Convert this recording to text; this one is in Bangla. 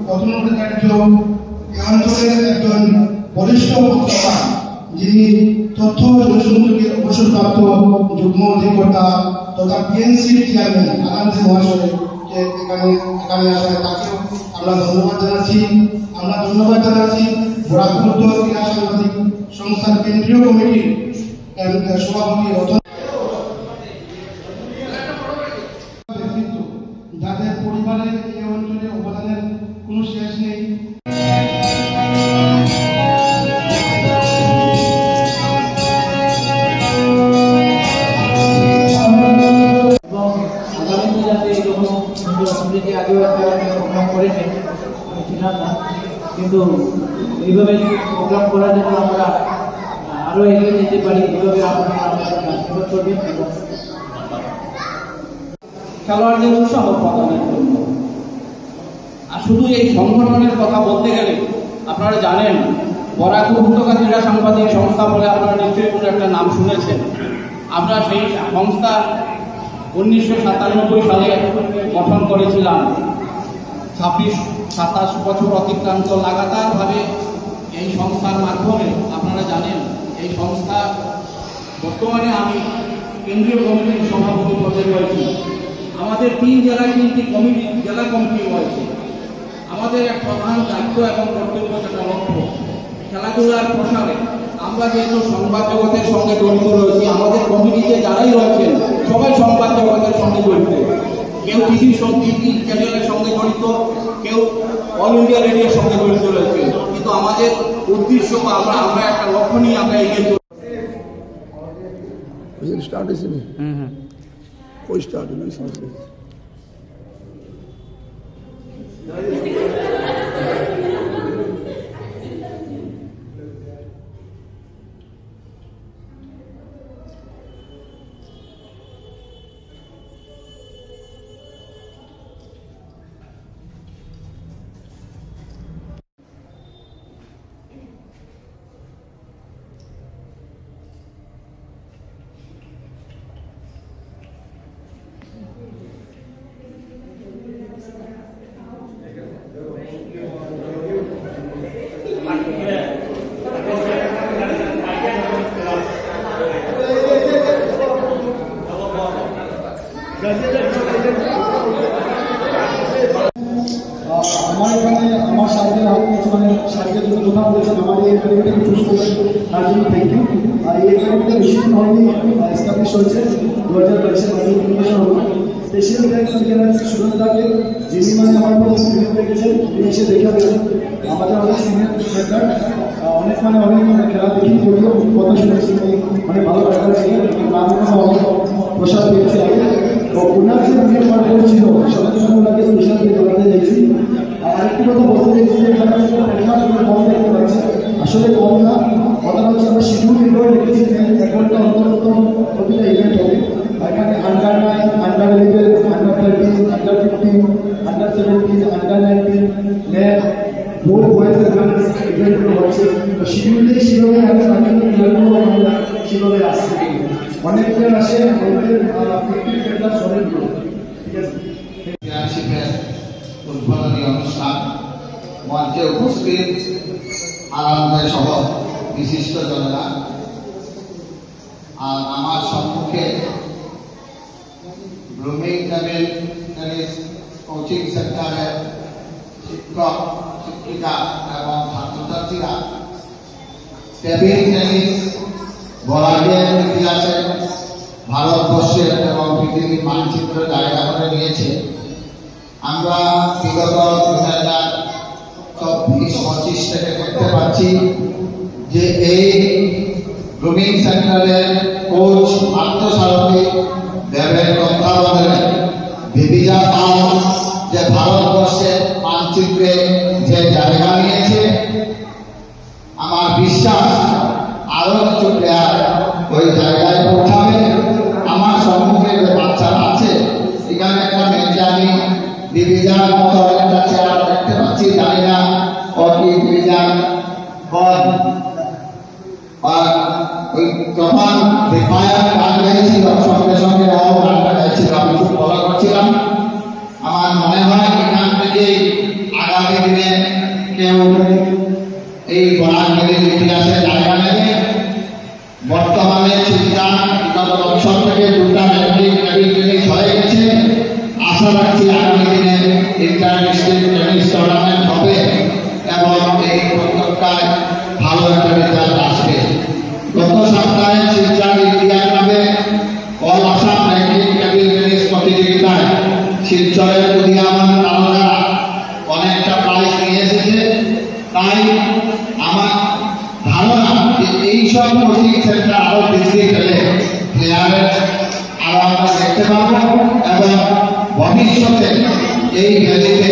পথনাচার্য এই অঞ্চলের একজন বরিষ্ঠ পত্রকার, যিনি তথ্য জনসংযোগের অবসরপ্রাপ্ত যুগ্ম অধিকর্তা তথা পিএনসির চেয়ারম্যান আনন্দ মহাশয়কে এখানে আসায় তাকেও আমরা ধন্যবাদ জানাচ্ছি। বরাকপুর ক্রীড়া সাংবাদিক সংস্থার কেন্দ্রীয় কমিটির সভাপতি রতন, যাদের পরিবারের এই অঞ্চলে অবদানের কোনো শেষ নেই। কিন্তু এইভাবে প্রোগ্রাম করার জন্য আমরা আরো এগিয়ে যেতে পারি, এইভাবে আপনারা আশীর্বাদ করবেন। খেলোয়াড়দের উৎসাহ প্রদানের জন্য। আর শুধু এই সংগঠনের কথা বলতে গেলে আপনারা জানেন, বরাকপুর উপত্যকা ক্রীড়া সাংবাদিক সংস্থা বলে আপনারা নিশ্চয়ই কোনো একটা নাম শুনেছেন। আমরা সেই সংস্থা 1997 সালে গঠন করেছিলাম। 26-27 বছর অতিক্রান্ত লাগাতারভাবে এই সংস্থার মাধ্যমে আপনারা জানেন এই সংস্থা বর্তমানে আমি কেন্দ্রীয় কমিটির সভাপতি পদে রয়েছি। আমাদের 3 জেলায় 3টি জেলা কমিটি রয়েছে। আমাদের এক প্রধান দায়িত্ব এবং কর্তব্য যেটা লক্ষ্য খেলাধুলার প্রসারে। আমরা যেহেতু সংবাদ জগতের সঙ্গে জড়িত রয়েছি, আমাদের কমিটিতে যারাই রয়েছেন সবাই সংবাদ জগতের সঙ্গে জড়িত। কেউ টিভি চ্যানেলের সঙ্গে জড়িত, কেউ অল ইন্ডিয়া রেডিওর সঙ্গে জড়িত রয়েছে। কিন্তু আমাদের উদ্দেশ্য বা আমরা একটা লক্ষ্য নিয়ে আমরা এগিয়ে চলছি। আমার এখানে আমার সাথে মানে সাথে যদি কথা বলেছেন আমার এই একাডেমিটাকে চুজ করবেন, তার জন্য থ্যাংক ইউ। আর এই একাডেমিটা বেশি দিন হয়নি এস্টাবলিশ হয়েছে, 2022 সালে ইনফরমেশন হলো। স্পেশাল থ্যাংকস আমি জানাচ্ছি সুরজদাকে, যিনি মানে আমার উপর স্ক্রিন রেখেছেন, তিনি এসে দেখে গেছেন। আমাদের অনেক সিনিয়র মেম্বার অনেক অনেক খেলা দেখি করলেও কথা শুনেছি, মানে ভালো ব্যাপার ছিলেন, নাম অনেক প্রসাদ পেয়েছে আগে। তো ওনার যে বিয়ে পাঠ ছিল সেটার জন্য ওনাকে স্পেশাল জানাতে চাইছি। আর আরেকটি কথা বলতে চাইছি যে এখানে কম দেখতে পাচ্ছি, আসলে কম না, কথা হচ্ছে আমরা শিডিউল করে রেখেছি যে 1 ঘন্টা অন্তত প্রতিটা ইভেন্ট হবে। এখানে under 9, under 11, under 13, under 15, under 17, under 19, math, board boys ইভেন্টগুলো হচ্ছে। তো শিডিউলে সেভাবে সেভাবে আসছে, অনেক প্লেয়ার আসে, উদ্বোধনী অনুষ্ঠান মঞ্চে উপস্থিত আনন্দের সহ বিশিষ্ট জনেরা, আর আমার সম্মুখে ব্লুমিং টেনিস কোচিং সেন্টারের শিক্ষক শিক্ষিকা এবং ছাত্রছাত্রীরা টেবিল টেনিস বরাকের ইতিহাসে ভারতবর্ষের এবং পৃথিবীর মানচিত্র জায়গা করে নিয়েছে। আমরা বিগত 2024-25 থেকে দেখতে পাচ্ছি যে এই গ্রুমিং সেন্টারের কোচ পার্থসারথী দেবের তত্ত্বাবধানে দেবিজা পাল যে ভারতবর্ষের মানচিত্রে যে জায়গা নিয়েছে, আমার বিশ্বাস আরো কিছু প্লেয়ার ওই জায়গায় পৌঁছাবে। আমার সম্মুখে যে বাচ্চারা আছে, এখানে একটা ম্যাচে আমি ডিভিজান মতো একটা চেয়ার দেখতে পাচ্ছি, জানি না ও কি ডিভিজান ওই যখন রিফায়ার গান গাইছিল সঙ্গে সঙ্গে ও গানটা গাইছিল, আমি খুব ফলো করছিলাম। আমার মনে হয় এখান থেকে আগামী দিনে কেউ এই বরাক ভ্যালির ইতিহাসে জায়গা নেবে। বর্তমানে শিক্ষা গত বছর থেকে দুটা টেবিল টেনিস হয়ে গেছে। আশা রাখছি আগামী দিনে ইন্টার ডিস্ট্রিক্ট টেনিস টুর্নামেন্ট হবে এবং এই প্রত্যেকটায় ভালো একটা রেজাল্ট আসবে। গত সপ্তাহে শিলচর ইন্ডিয়া ক্লাবে all Assam ranking table tennis প্রতিযোগিতায় শিলচরের উদীয়মান তারকারা অনেকটা প্রাইজ নিয়ে এসেছে। তাই আমার ধারণা যে এইসব কোচিং সেন্টার আরো বৃদ্ধি পেলে প্লেয়ারের আরো আমরা দেখতে পাবো এবং ভবিষ্যতে এই ভ্যালিতে